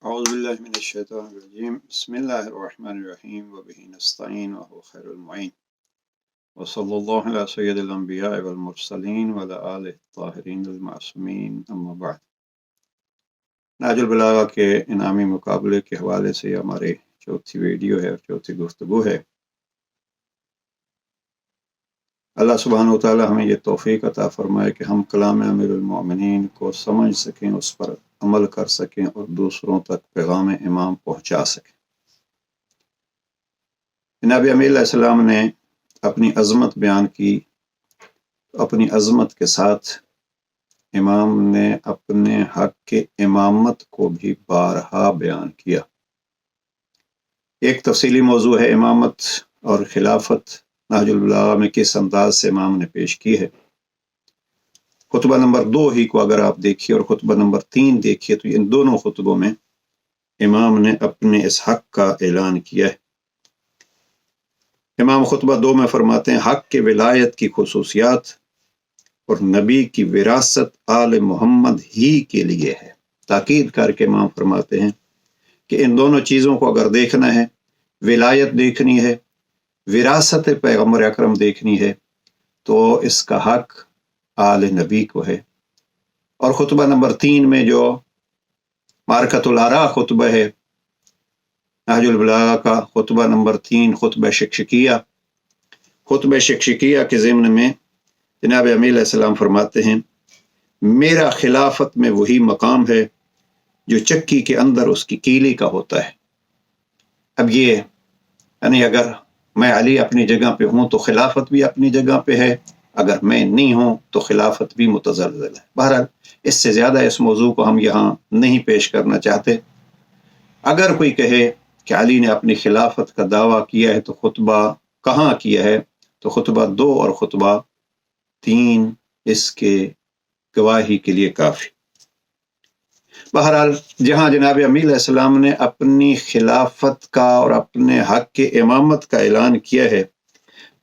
اعوذ باللہ من الشیطان الرجیم بسم اللہ الرحمن الرحیم وبہ نستعین وهو خیر المعین وصلی اللہ علی سید الانبیاء والمرسلین وعلی آلہ الطاہرین المعصومین اما بعد۔ نہج البلاغہ کے انعامی مقابلے کے حوالے سے یہ ہماری چوتھی ویڈیو ہے اور چوتھی گفتگو ہے۔ اللہ سبحانہ و تعالی ہمیں یہ توفیق عطا فرمائے کہ ہم کلام امیر المومنین کو سمجھ سکیں، اس پر عمل کر سکیں اور دوسروں تک پیغام امام پہنچا سکیں۔ جناب امیر علیہ السلام نے اپنی عظمت بیان کی، اپنی عظمت کے ساتھ امام نے اپنے حق کے امامت کو بھی بارہا بیان کیا۔ ایک تفصیلی موضوع ہے امامت اور خلافت، نہج البلاغہ میں کس انداز سے امام نے پیش کی ہے۔ خطبہ نمبر 2 ہی کو اگر آپ دیکھیے اور خطبہ نمبر 3 دیکھیے تو ان دونوں خطبوں میں امام نے اپنے اس حق کا اعلان کیا ہے۔ امام خطبہ 2 میں فرماتے ہیں حق کے ولایت کی خصوصیات اور نبی کی وراثت آل محمد ہی کے لیے ہے۔ تاکید کر کے امام فرماتے ہیں کہ ان دونوں چیزوں کو اگر دیکھنا ہے، ولایت دیکھنی ہے، وراثت پیغمبر اکرم دیکھنی ہے، تو اس کا حق آل نبی کو ہے۔ اور خطبہ نمبر 3 میں جو معرکۃ الآراء خطبہ ہے نہج البلاغہ کا، خطبہ نمبر 3 خطبہ شکشکیہ، خطبہ شکشکیہ کے ضمن میں جناب امیر علیہ السلام فرماتے ہیں میرا خلافت میں وہی مقام ہے جو چکی کے اندر اس کی کیلی کا ہوتا ہے۔ اب یہ یعنی اگر میں علی اپنی جگہ پہ ہوں تو خلافت بھی اپنی جگہ پہ ہے، اگر میں نہیں ہوں تو خلافت بھی متزلزل ہے۔ بہرحال اس سے زیادہ اس موضوع کو ہم یہاں نہیں پیش کرنا چاہتے۔ اگر کوئی کہے کہ علی نے اپنی خلافت کا دعویٰ کیا ہے تو خطبہ کہاں کیا ہے، تو خطبہ 2 اور خطبہ 3 اس کے گواہی کے لیے کافی۔ بہرحال جہاں جناب امیر علیہ السلام نے اپنی خلافت کا اور اپنے حق کے امامت کا اعلان کیا ہے،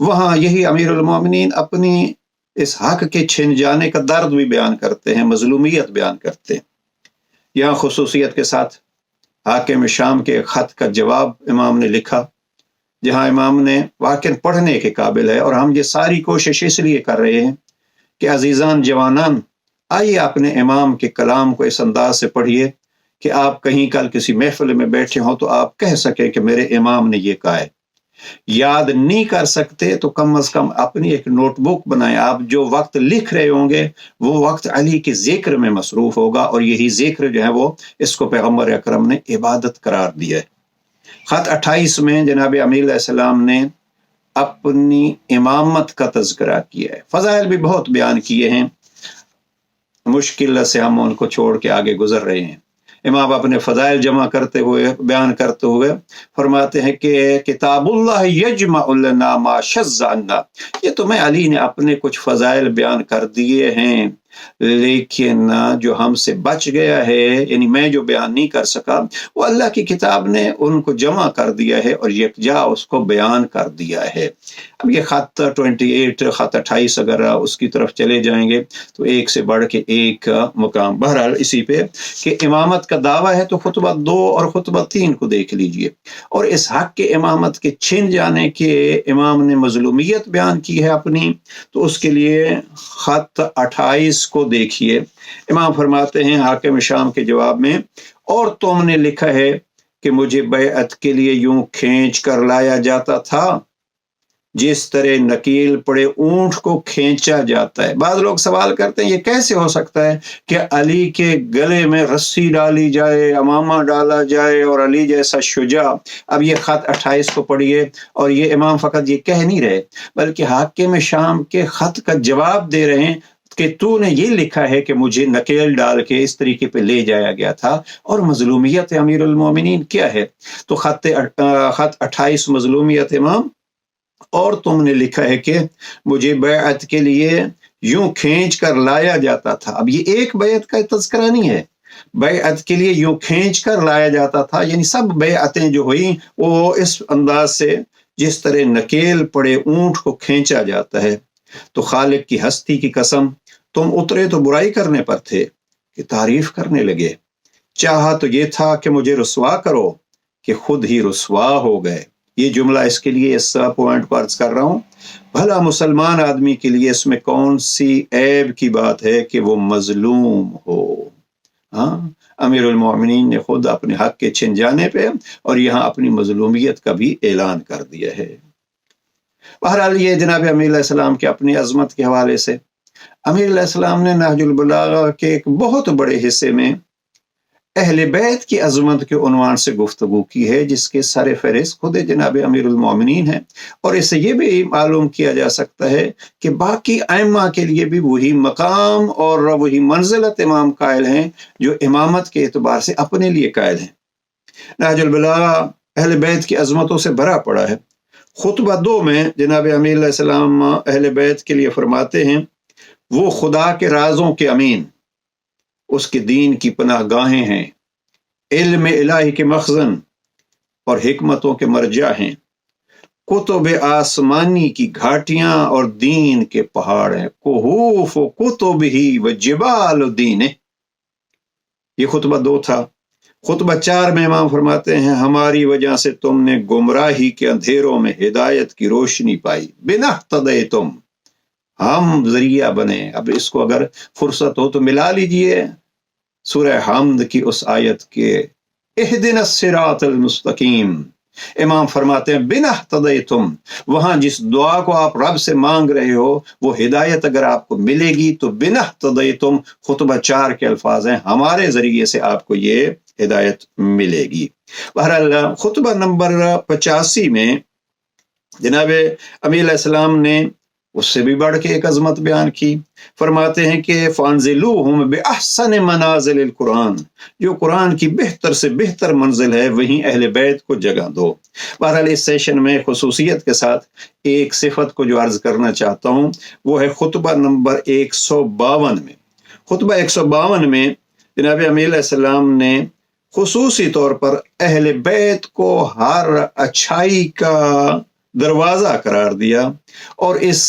وہاں یہی امیر المومنین اپنی اس حق کے چھن جانے کا درد بھی بیان کرتے ہیں، مظلومیت بیان کرتے ہیں۔ یہاں خصوصیت کے ساتھ حاکم شام کے ایک خط کا جواب امام نے لکھا، جہاں امام نے واقعاً پڑھنے کے قابل ہے، اور ہم یہ ساری کوشش اس لیے کر رہے ہیں کہ عزیزان جوانان، آئیے اپنے امام کے کلام کو اس انداز سے پڑھیے کہ آپ کہیں کل کسی محفل میں بیٹھے ہوں تو آپ کہہ سکیں کہ میرے امام نے یہ کہا ہے۔ یاد نہیں کر سکتے تو کم از کم اپنی ایک نوٹ بک بنائیں، آپ جو وقت لکھ رہے ہوں گے وہ وقت علی کے ذکر میں مصروف ہوگا، اور یہی ذکر جو ہے وہ اس کو پیغمبر اکرم نے عبادت قرار دیا ہے۔ خط 28 میں جناب امیر علیہ السلام نے اپنی امامت کا تذکرہ کیا ہے، فضائل بھی بہت بیان کیے ہیں، مشکل سے ہم ان کو چھوڑ کے آگے گزر رہے ہیں۔ امام اپنے فضائل جمع کرتے ہوئے بیان کرتے ہوئے فرماتے ہیں کہ کتاب اللہ یجمع لنا ما شذ عنا، یہ تو میں علی نے اپنے کچھ فضائل بیان کر دیے ہیں، لیکن جو ہم سے بچ گیا ہے، یعنی میں جو بیان نہیں کر سکا، وہ اللہ کی کتاب نے ان کو جمع کر دیا ہے اور یکجا اس کو بیان کر دیا ہے۔ اب یہ خط 28 خط 28 اگر اس کی طرف چلے جائیں گے تو ایک سے بڑھ کے ایک مقام۔ بہرحال اسی پہ کہ امامت کا دعویٰ ہے تو خطبہ 2 اور خطبہ 3 کو دیکھ لیجئے، اور اس حق کے امامت کے چھن جانے کے امام نے مظلومیت بیان کی ہے اپنی، تو اس کے لیے خط 28 کو دیکھیے۔ امام فرماتے ہیں حاکم شام کے جواب میں، اور تم نے لکھا ہے کہ مجھے بیعت کے لیے یوں کھینچ کر لایا جاتا تھا جس طرح نکیل پڑے اونٹ کو کھینچا جاتا ہے۔ بعض لوگ سوال کرتے ہیں یہ کیسے ہو سکتا ہے کہ علی کے گلے میں رسی ڈالی جائے، امامہ ڈالا جائے، اور علی جیسا شجاع۔ اب یہ خط 28 کو پڑھیے، اور یہ امام فقط یہ کہہ نہیں رہے بلکہ حاکم شام کے خط کا جواب دے رہے ہیں کہ تو نے یہ لکھا ہے کہ مجھے نکیل ڈال کے اس طریقے پہ لے جایا گیا تھا، اور مظلومیت امیر المومنین کیا ہے؟ تو خط 28 مظلومیت امام، اور تم نے لکھا ہے کہ مجھے بیعت کے لیے یوں کھینچ کر لایا جاتا تھا۔ اب یہ ایک بیعت کا تذکرہ نہیں ہے، بیعت کے لیے یوں کھینچ کر لایا جاتا تھا، یعنی سب بیعتیں جو ہوئیں وہ اس انداز سے جس طرح نکیل پڑے اونٹ کو کھینچا جاتا ہے۔ تو خالق کی ہستی کی قسم، تم اترے تو برائی کرنے پر تھے کہ تعریف کرنے لگے۔ चाहा तो ये था कि मुझे रुसवा करो कि खुद ही रुसवा हो गए। ये जुमला इसके लिए इस पॉइंट को अर्ज कर रहा हूँ, भला मुसलमान आदमी के लिए इसमें कौन सी ऐब की बात है कि वो मजलूम हो। हाँ, अमीरुल मोमिनीन ने खुद अपने हक के छिन जाने पे और यहाँ अपनी मजलूमियत का भी ऐलान कर दिया है। बहरहाल ये जनाब अमीर अलैहिस्सलाम के अपनी अजमत के हवाले से अमीर अलैहिस्सलाम ने नहजुल बलागा के एक बहुत बड़े हिस्से में अहले बैत की अजमत के उन्वान से गुफ्तगू की है, जिसके सर फहरिस्त खुद जनाब अमीरुल मोमिनीन है। और इससे ये भी मालूम किया जा सकता है कि बाकी आइम्मा के लिए भी वही मकाम और वही मंजिलत इमाम कायल हैं जो इमामत के एतबार से अपने लिए कायल हैं। नहजुल बलागा अहले बैत की अजमतों से भरा पड़ा है। खुतबा 2 में जनाब अमीर अलैहिस्सलाम अहले बैत के लिए फरमाते हैं, वो खुदा के राजों के अमीन, उसके दीन की पनाहगाहें हैं, इल्म इलाही के मखजन और हिकमतों के मरजा हैं, कुतुब आसमानी की घाटियां और दीन के पहाड़ हैं, कुहूफ कुतुब ही व जिबाल दीन। ये खुतबा 2 था। खुतबा 4 में इमाम फरमाते हैं, हमारी वजह से तुमने गुमराही के अंधेरों में हिदायत की रोशनी पाई, बिना तदे तुम, हम जरिया बने। अब इसको अगर फुर्सत हो तो मिला लीजिए सूरह हमद की उस आयत के इहदिनस सिरातल मुस्तकीम। इमाम फरमाते हैं बिना तदे तुम, वहां जिस दुआ को आप रब से मांग रहे हो वो हिदायत अगर आपको मिलेगी तो बिना तदे तुम, खुतबा 4 के अल्फाज हैं, हमारे जरिए से आपको ये हिदायत मिलेगी। बहरहाल खुतबा नंबर 85 में जनाब अमीर अलैहिस्सलाम ने उससे भी बढ़ के एक अजमत बयान की। फरमाते हैं कि फानजिलूहुम बिअहसन मनाजिल कुरान, जो कुरान की बेहतर से बेहतर मंजिल है वहीं अहले बैत को जगह दो। बहरहाल इस सेशन में खुसूसियत के साथ एक सिफत को जो अर्ज करना चाहता हूँ वो है खुतबा नंबर 152 में। खुतबा 152 में जनाब अमीर अलैहिस्सलाम ने खुसूसी तौर पर अहले बैत को हर अच्छाई का दरवाज़ा करार दिया। और इस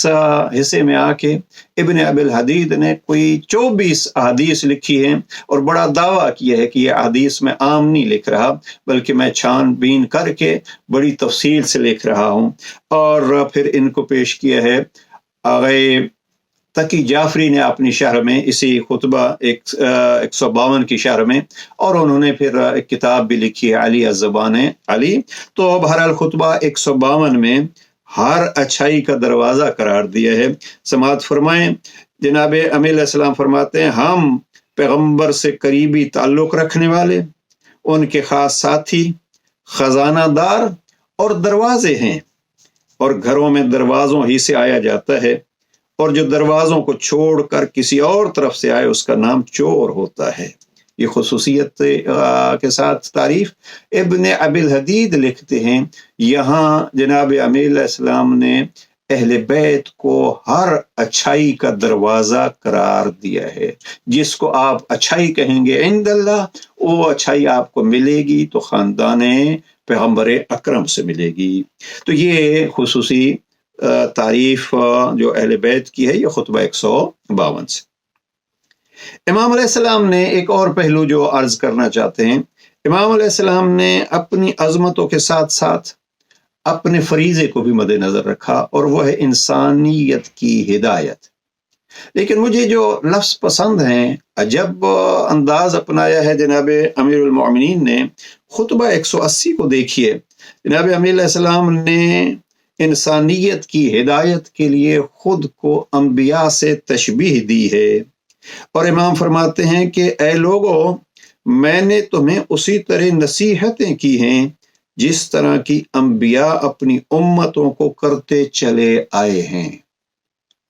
हिस्से में आके इब्न अबिल हदीद ने कोई 24 अहादीस लिखी हैं और बड़ा दावा किया है कि ये अहादीस मैं आम नहीं लिख रहा बल्कि मैं छानबीन करके बड़ी तफसील से लिख रहा हूँ। और फिर इनको पेश किया है आगे तकी जाफरी ने अपनी शरह में इसी खुतबा 152 की शरह में, और उन्होंने फिर एक किताब भी लिखी है अली अज़्ज़बान अली। तो बहरहाल खुतबा 152 में हर अच्छाई का दरवाज़ा करार दिया है। समात फरमाएं, जनाब अमीर अलैहिस्सलाम फरमाते हैं, हम पैगम्बर से करीबी ताल्लुक़ रखने वाले, उनके ख़ास साथी, ख़जानादार और दरवाजे हैं, और घरों में दरवाज़ों ही से आया जाता है, और जो दरवाज़ों को छोड़कर किसी और तरफ से आए उसका नाम चोर होता है। ये खुसूसियत के साथ तारीफ इब्न अबिल हदीद लिखते हैं, यहाँ जनाब अमीर अलैहिस्सलाम ने अहले बैत को हर अच्छाई का दरवाज़ा करार दिया है। जिसको आप अच्छाई कहेंगे इंदल्लाह, वो अच्छाई आपको मिलेगी तो ख़ानदाने पैगम्बर अकरम से मिलेगी। तो ये खुसूसी तारीफ जो अहले बैत की है ये खुतबा 152 से। इमाम अलैहिस्सलाम ने एक और पहलू जो अर्ज करना चाहते हैं, इमाम अलैहिस्सलाम ने अपनी अजमतों के साथ साथ अपने फरीज़े को भी मद्देनजर रखा और वह है इंसानियत की हिदायत। लेकिन मुझे जो लफ्ज़ पसंद हैं, अजब अंदाज अपनाया है जनाब अमीरुल मोमिनीन ने। खुतबा 180 को देखिए, जनाब अमीर अलैहिस्सलाम ने इंसानियत की हिदायत के लिए खुद को अंबिया से तशबीह दी है। और इमाम फरमाते हैं कि ऐ लोगों, मैंने तुम्हें उसी तरह नसीहतें की हैं जिस तरह की अंबिया अपनी उम्मतों को करते चले आए हैं।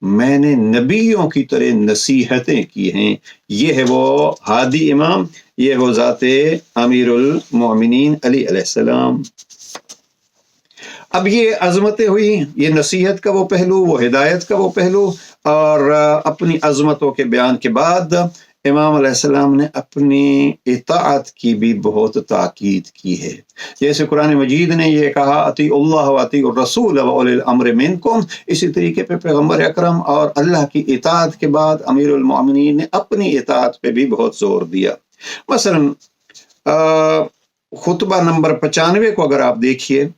मैंने नबियों की तरह नसीहतें की हैं। ये है वो हादी इमाम, ये वो ज़ाते अमीरुल मोमिनीन अली अलैहिस्सलाम। अब ये अजमतें हुई, ये नसीहत का वो पहलू, वो हिदायत का वो पहलू, और अपनी अजमतों के बयान के बाद इमाम अलैहिस्सलाम ने अपनी इताअत की भी बहुत ताकीद की है। जैसे कुरान मजीद ने ये कहा अतीउल्लाह व अतीउर रसूल व उलिल अम्र मिनकुम, इसी तरीके पे पैगम्बर अकरम और अल्लाह की इताअत के बाद अमीरुल मोमिनीन ने अपनी इताअत पे भी बहुत जोर दिया। मसलन खुतबा नंबर 95 को अगर आप देखिए,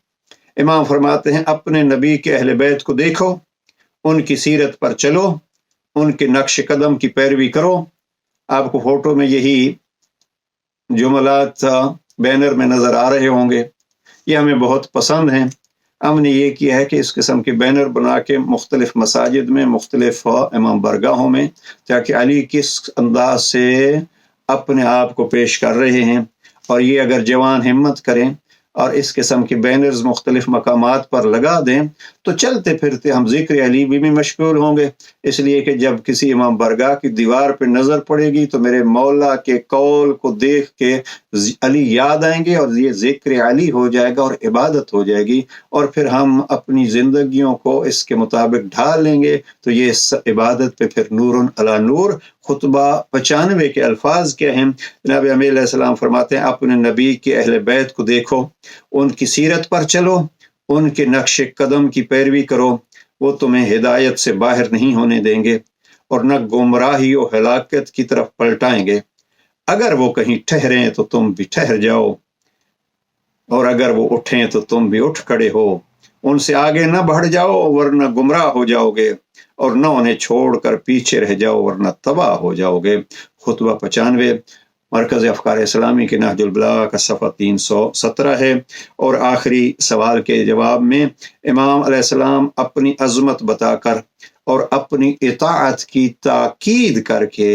इमाम फरमाते हैं अपने नबी के अहले बैत को देखो, उनकी सीरत पर चलो, उनके नक्श कदम की पैरवी करो। आपको फोटो में यही जुमलात बैनर में नजर आ रहे होंगे। ये हमें बहुत पसंद हैं। हमने ये किया है कि इस किस्म के बैनर बना के मुख्तलिफ मसाजिद में, मुख्तलिफ इमाम बरगाहों में, ताकि अली किस अंदाज से अपने आप को पेश कर रहे हैं, और ये अगर जवान हिम्मत करें और इस किस्म के बैनर्स मुख्तलिफ मकामात पर लगा दें तो चलते फिरते हम ज़िक्र अली भी मशगूल होंगे। इसलिए कि जब किसी इमाम बरगाह की दीवार पर नज़र पड़ेगी तो मेरे मौला के कौल को देख के अली याद आएंगे और ये ज़िक्र अली हो जाएगा और इबादत हो जाएगी, और फिर हम अपनी ज़िंदगियों को इसके मुताबिक ढाल लेंगे। तो ये इबादत पे फिर नूरुन अला नूर। खुतबा 95 के अल्फाज क्या हैं? जनाब अमीर अलैहिस्सलाम फरमाते हैं अपने नबी के अहले बैत को देखो, उनकी सीरत पर चलो, उनके नक्श कदम की पैरवी करो। वो तुम्हें हिदायत से बाहर नहीं होने देंगे और न गुमराही और हलाकत की तरफ पलटाएंगे। अगर वो कहीं ठहरें तो तुम भी ठहर जाओ, और अगर वो उठें तो तुम भी उठ खड़े हो। उनसे आगे न बढ़ जाओ वरना गुमराह हो जाओगे, और न उन्हें छोड़कर पीछे रह जाओ वरना तबाह हो जाओगे। खुतबा 95 मरकज़ अफ़कार इस्लामी के नहजुल बलागा का सफ़ा 317 है। और आखिरी सवाल के जवाब में इमाम अलैहिस्सलाम अपनी अज़मत बताकर और अपनी इताअत की ताकीद करके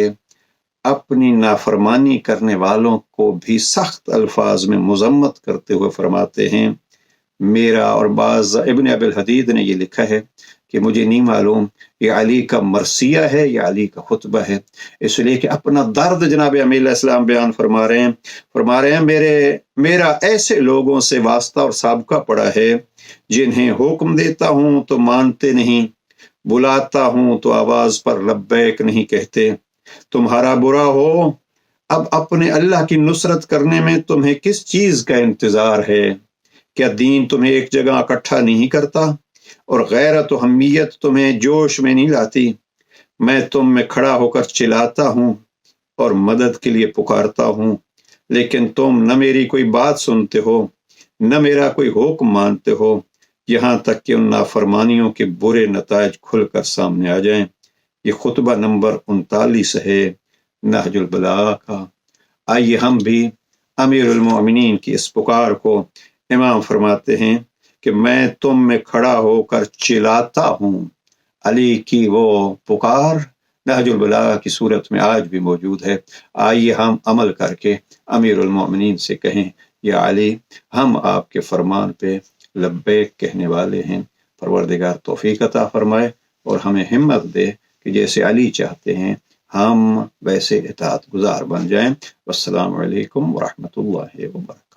अपनी नाफरमानी करने वालों को भी सख्त अल्फाज में मुज़म्मत करते हुए फरमाते हैं, मेरा, और बाज़ इब्न अबिल हदीद ने ये लिखा है कि मुझे नहीं मालूम ये अली का मरसिया है या अली का खुतबा है, इसलिए कि अपना दर्द जनाब अमीर अलैहिस्सलाम बयान फरमा रहे हैं मेरा ऐसे लोगों से वास्ता और साबका पड़ा है जिन्हें हुक्म देता हूं तो मानते नहीं, बुलाता हूं तो आवाज पर लब्बैक नहीं कहते। तुम्हारा बुरा हो, अब अपने अल्लाह की नुसरत करने में तुम्हें किस चीज का इंतजार है? क्या दीन तुम्हें एक जगह इकट्ठा नहीं करता और गैरत और हमीयत तुम्हें जोश में नहीं लाती? मैं तुम में खड़ा होकर चिल्लाता हूँ और मदद के लिए पुकारता हूँ, लेकिन तुम न मेरी कोई बात सुनते हो न मेरा कोई हुक्म मानते हो, यहाँ तक कि उन नाफरमानियों के बुरे नताइज खुलकर सामने आ जाएं। ये खुतबा नंबर 39 है नहजुल बलागा का। आइए हम भी अमीरुल मोमिनीन की इस पुकार को, इमाम फरमाते हैं कि मैं तुम में खड़ा होकर चिल्लाता हूँ, अली की वो पुकार नहजुल बलागा की सूरत में आज भी मौजूद है। आइए हम अमल करके अमीरुल मोमिनीन से कहें, या अली हम आपके फरमान पे लब्बैक कहने वाले हैं। परवरदिगार तौफीक अता फरमाए और हमें हिम्मत दे कि जैसे अली चाहते हैं हम वैसे इताअत गुजार बन जाएं। वस्सलामु अलैकुम व रहमतुल्लाहि व बरकातहू।